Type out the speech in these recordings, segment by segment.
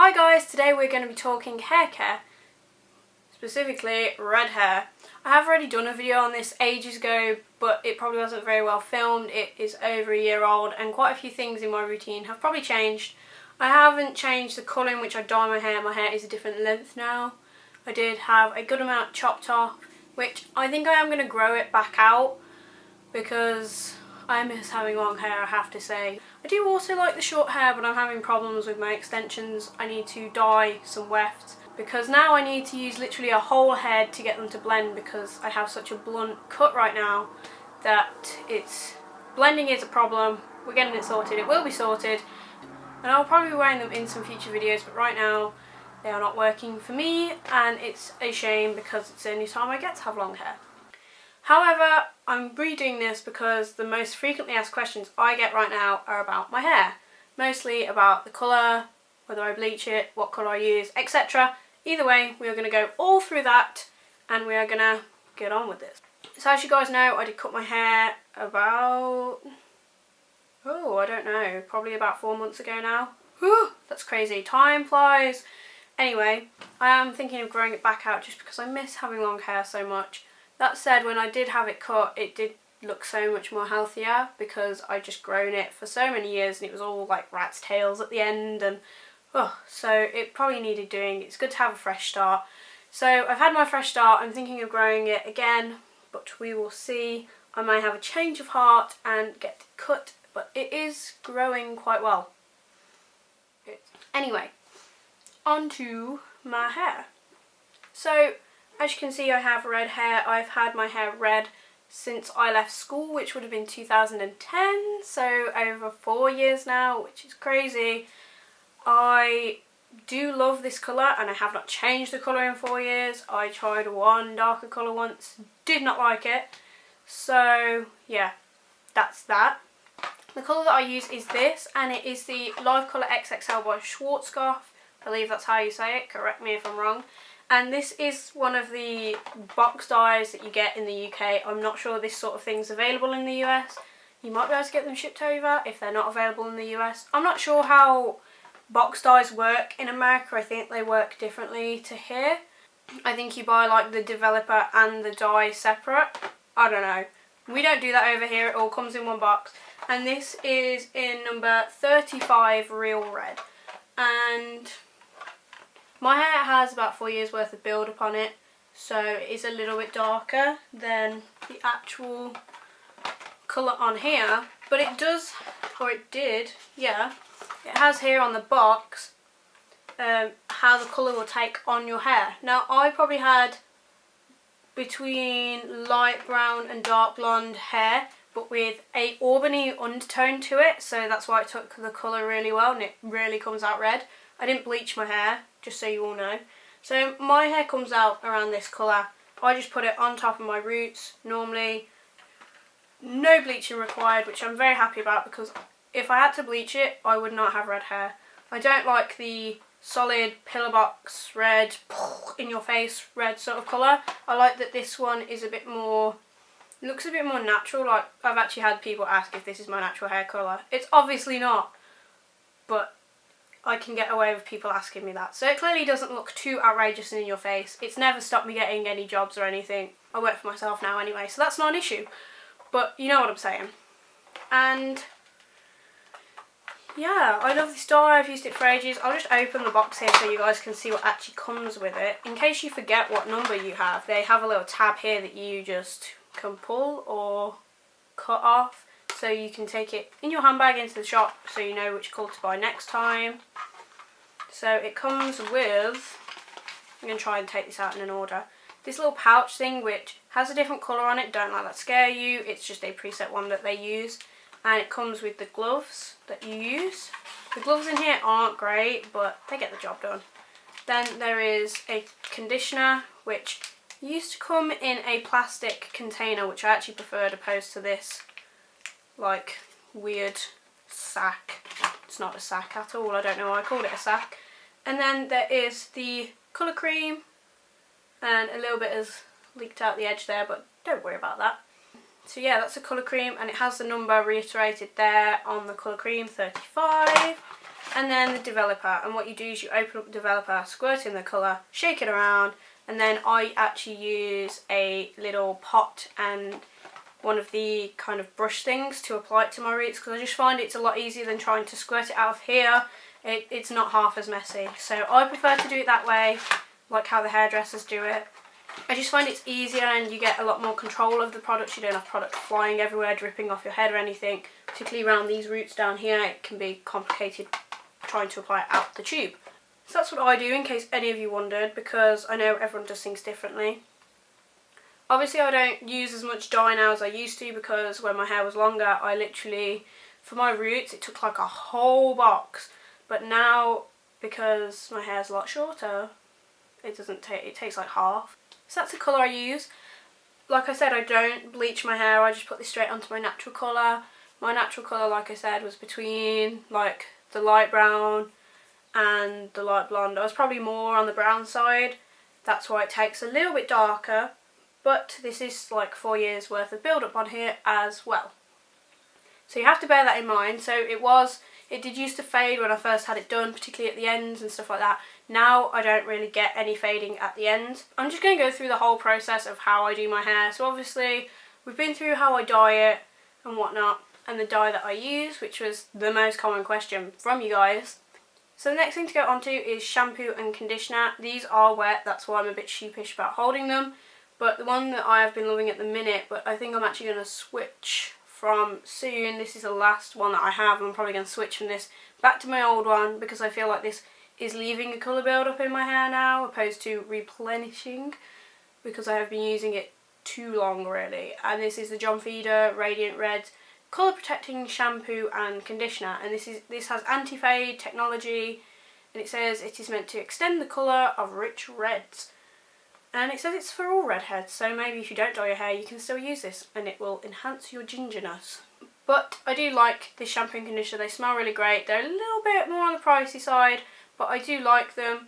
Hi guys, today we're going to be talking hair care, specifically red hair. I have already done a video on this ages ago, but it probably wasn't very well filmed. It is over a year old and quite a few things in my routine have probably changed. I haven't changed the colour in which I dye my hair is a different length now. I did have a good amount chopped off, which I think I am going to grow it back out because I miss having long hair, I have to say. I do also like the short hair, but I'm having problems with my extensions. I need to dye some wefts because now I need to use literally a whole head to get them to blend because I have such a blunt cut right now that blending is a problem. We're getting it sorted. It will be sorted and I'll probably be wearing them in some future videos, but right now they are not working for me and it's a shame because it's the only time I get to have long hair. However, I'm redoing this because the most frequently asked questions I get right now are about my hair. Mostly about the colour, whether I bleach it, what colour I use, etc. Either way, we are going to go all through that and we are going to get on with this. So as you guys know, I did cut my hair about, I don't know, probably about 4 months ago now. Whew, that's crazy, time flies. Anyway, I am thinking of growing it back out just because I miss having long hair so much. That said, when I did have it cut, it did look so much more healthier because I'd just grown it for so many years and it was all like rat's tails at the end and so it probably needed doing. It's good to have a fresh start. So I've had my fresh start, I'm thinking of growing it again, but we will see. I may have a change of heart and get it cut, but it is growing quite well. Anyway, on to my hair. So, as you can see, I have red hair. I've had my hair red since I left school, which would have been 2010, so over 4 years now, which is crazy. I do love this colour and I have not changed the colour in 4 years. I tried one darker colour once, did not like it. So yeah, that's that. The colour that I use is this, and it is the Live Colour XXL by Schwarzkopf. I believe that's how you say it, correct me if I'm wrong. And this is one of the box dyes that you get in the UK. I'm not sure this sort of thing's available in the US. You might be able to get them shipped over if they're not available in the US. I'm not sure how box dyes work in America. I think they work differently to here. I think you buy like the developer and the dye separate. I don't know. We don't do that over here. It all comes in one box. And this is in number 35 Real Red. And my hair has about 4 years worth of build up on it, so it is a little bit darker than the actual colour on here, but it does, or it did, yeah, it has here on the box how the colour will take on your hair. Now I probably had between light brown and dark blonde hair, but with a auburny undertone to it, so that's why it took the colour really well and it really comes out red. I didn't bleach my hair, just so you all know. So my hair comes out around this colour. I just put it on top of my roots normally. No bleaching required, which I'm very happy about because if I had to bleach it, I would not have red hair. I don't like the solid pillar box red, in your face red sort of colour. I like that this one is a bit more, looks a bit more natural. Like I've actually had people ask if this is my natural hair colour. It's obviously not, but I can get away with people asking me that. So it clearly doesn't look too outrageous and in your face. It's never stopped me getting any jobs or anything. I work for myself now anyway, so that's not an issue. But you know what I'm saying. And yeah, I love this dye. I've used it for ages. I'll just open the box here so you guys can see what actually comes with it. In case you forget what number you have, they have a little tab here that you just can pull or cut off. So you can take it in your handbag into the shop so you know which colour to buy next time. So it comes with, I'm going to try and take this out in an order, this little pouch thing which has a different colour on it. Don't let that scare you, it's just a preset one that they use. And it comes with the gloves that you use. The gloves in here aren't great, but they get the job done. Then there is a conditioner which used to come in a plastic container, which I actually preferred opposed to this like weird sack. It's not a sack at all, I don't know why I called it a sack. And then there is the colour cream, and a little bit has leaked out the edge there, but don't worry about that. So yeah, that's a colour cream and it has the number reiterated there on the colour cream, 35. and then the developer. And what you do is you open up the developer, squirt in the colour, shake it around, and then I actually use a little pot and one of the kind of brush things to apply it to my roots, because I just find it's a lot easier than trying to squirt it out of here. It's not half as messy, so I prefer to do it that way, like how the hairdressers do it. I just find it's easier and you get a lot more control of the products. You don't have product flying everywhere, dripping off your head or anything. Particularly around these roots down here, it can be complicated trying to apply it out the tube. So that's what I do, in case any of you wondered, because I know everyone does things differently. Obviously I don't use as much dye now as I used to, because when my hair was longer, I literally, for my roots, it took like a whole box. But now, because my hair's a lot shorter, it takes like half. So that's the colour I use. Like I said, I don't bleach my hair, I just put this straight onto my natural colour. My natural colour, like I said, was between like the light brown and the light blonde. I was probably more on the brown side. That's why it takes a little bit darker. But this is like 4 years worth of build up on here as well. So you have to bear that in mind. So it did used to fade when I first had it done, particularly at the ends and stuff like that. Now I don't really get any fading at the ends. I'm just going to go through the whole process of how I do my hair. So obviously we've been through how I dye it and whatnot, and the dye that I use, which was the most common question from you guys. So the next thing to go on to is shampoo and conditioner. These are wet, that's why I'm a bit sheepish about holding them. But the one that I have been loving at the minute, but I think I'm actually going to switch from soon. This is the last one that I have. I'm probably going to switch from this back to my old one, because I feel like this is leaving a colour build up in my hair now, opposed to replenishing, because I have been using it too long really. And this is the John Frieda Radiant Red Colour Protecting Shampoo and Conditioner, and this has anti-fade technology, and it says it is meant to extend the colour of rich reds. And it says it's for all redheads, so maybe if you don't dye your hair you can still use this and it will enhance your gingerness. But I do like this shampoo and conditioner. They smell really great. They're a little bit more on the pricey side, but I do like them.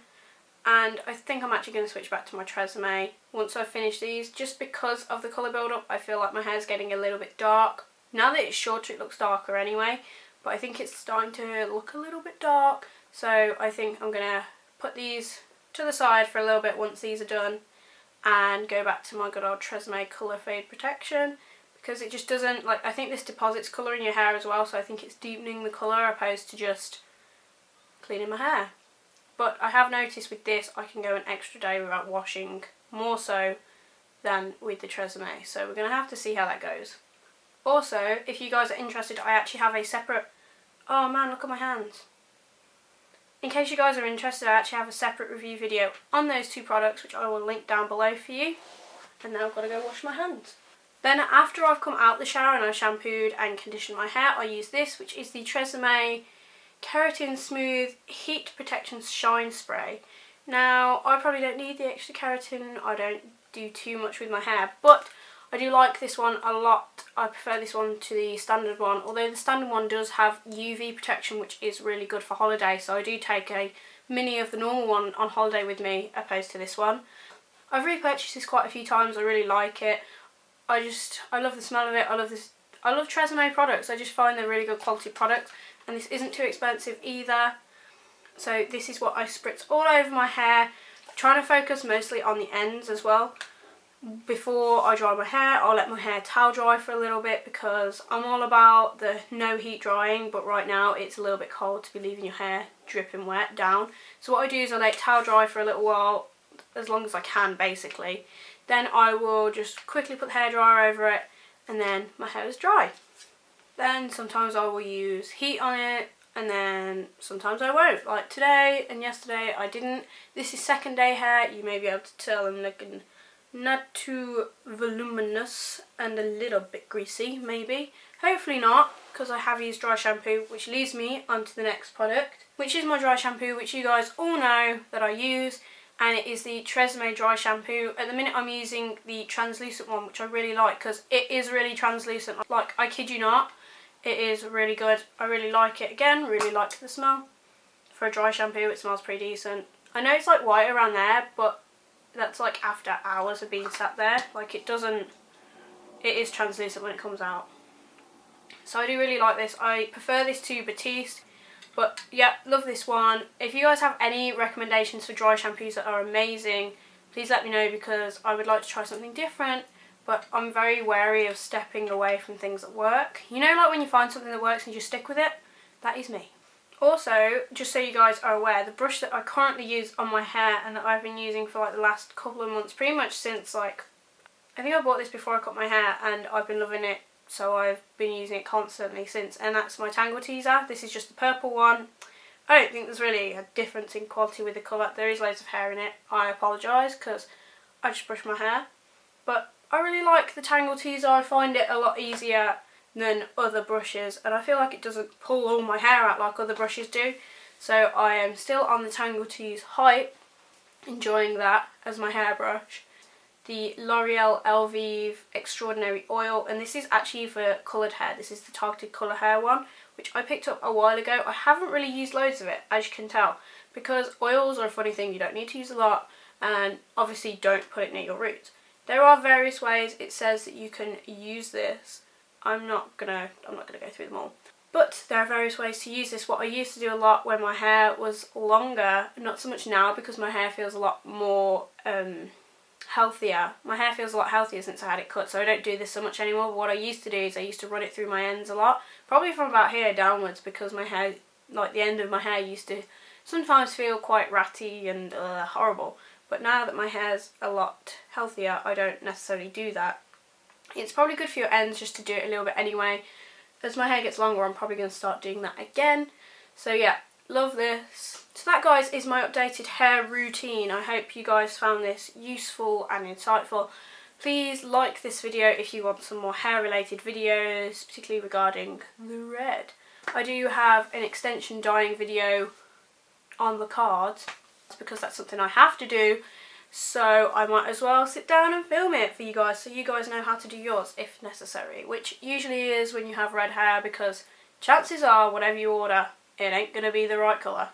And I think I'm actually going to switch back to my Tresemme once I finish these, just because of the colour build up. I feel like my hair's getting a little bit dark. Now that it's shorter it looks darker anyway, but I think it's starting to look a little bit dark. So I think I'm going to put these to the side for a little bit once these are done, and go back to my good old Tresemme Colour Fade Protection, because it just doesn't, like, I think this deposits colour in your hair as well, so I think it's deepening the colour opposed to just cleaning my hair. But I have noticed with this I can go an extra day without washing, more so than with the Tresemme, so we're going to have to see how that goes. Also, if you guys are interested, I actually have a separate, oh man, look at my hands. In case you guys are interested, I actually have a separate review video on those two products, which I will link down below for you. And now I've got to go wash my hands. Then after I've come out the shower and I've shampooed and conditioned my hair, I use this, which is the Tresemme Keratin Smooth Heat Protection Shine Spray. Now, I probably don't need the extra keratin. I don't do too much with my hair, but I do like this one a lot. I prefer this one to the standard one, although the standard one does have UV protection, which is really good for holiday, so I do take a mini of the normal one on holiday with me opposed to this one. I've repurchased this quite a few times. I really like it. I love the smell of it. I love Tresemme products. I just find they're really good quality products, and this isn't too expensive either. So this is what I spritz all over my hair, trying to focus mostly on the ends as well. Before I dry my hair, I'll let my hair towel dry for a little bit, because I'm all about the no heat drying, but right now it's a little bit cold to be leaving your hair dripping wet down. So what I do is I let it towel dry for a little while, as long as I can basically. Then I will just quickly put the hairdryer over it, and then my hair is dry. Then sometimes I will use heat on it, and then sometimes I won't. Like today and yesterday I didn't. This is second day hair. You may be able to tell I'm looking not too voluminous and a little bit greasy, maybe. Hopefully not, because I have used dry shampoo, which leads me onto the next product, which is my dry shampoo, which you guys all know that I use, and it is the Tresemme dry shampoo. At the minute I'm using the translucent one, which I really like, because it is really translucent. Like, I kid you not, it is really good. I really like it. Again, really like the smell. For a dry shampoo, it smells pretty decent. I know it's like white around there, but that's like after hours of being sat there. Like, it is translucent when it comes out. So I do really like this. I prefer this to Batiste. But yeah, love this one. If you guys have any recommendations for dry shampoos that are amazing, please let me know, because I would like to try something different. But I'm very wary of stepping away from things that work. You know, like when you find something that works and you just stick with it? That is me. Also, just so you guys are aware, the brush that I currently use on my hair and that I've been using for like the last couple of months, pretty much since like, I think I bought this before I cut my hair and I've been loving it, so I've been using it constantly since, and that's my Tangle Teaser. This is just the purple one. I don't think there's really a difference in quality with the colour. There is loads of hair in it. I apologise because I just brush my hair. But I really like the Tangle Teaser. I find it a lot easier than other brushes, and I feel like it doesn't pull all my hair out like other brushes do. So I am still on the Tangle Tease Hype, enjoying that as my hairbrush. The L'Oreal Elvive Extraordinary Oil, and this is actually for coloured hair. This is the targeted colour hair one, which I picked up a while ago. I haven't really used loads of it, as you can tell, because oils are a funny thing. You don't need to use a lot, and obviously don't put it near your roots. There are various ways it says that you can use this. I'm not gonna go through them all. But there are various ways to use this. What I used to do a lot when my hair was longer, not so much now because my hair feels a lot more healthier. My hair feels a lot healthier since I had it cut, so I don't do this so much anymore. But what I used to do is I used to run it through my ends a lot, probably from about here downwards, because my hair, like the end of my hair, used to sometimes feel quite ratty and horrible. But now that my hair's a lot healthier, I don't necessarily do that. It's probably good for your ends just to do it a little bit anyway. As my hair gets longer, I'm probably going to start doing that again. So yeah, love this. So that, guys, is my updated hair routine. I hope you guys found this useful and insightful. Please like this video if you want some more hair related videos, particularly regarding the red. I do have an extension dyeing video on the cards because that's something I have to do, so I might as well sit down and film it for you guys so you guys know how to do yours if necessary, which usually is when you have red hair, because chances are whatever you order, it ain't going to be the right colour.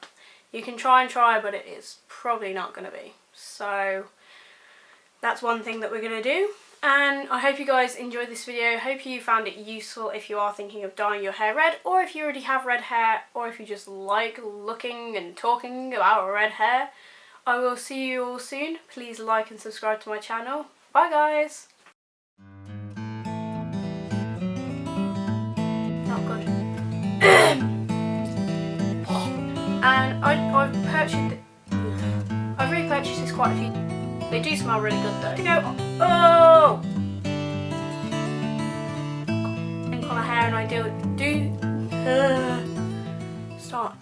You can try and try, but it is probably not going to be. So that's one thing that we're going to do. And I hope you guys enjoyed this video. Hope you found it useful if you are thinking of dyeing your hair red, or if you already have red hair, or if you just like looking and talking about red hair. I will see you all soon. Please like and subscribe to my channel. Bye, guys. Not good. And I've repurchased this quite a few. They do smell really good though. To go. Oh! In colour hair, and I do. Start.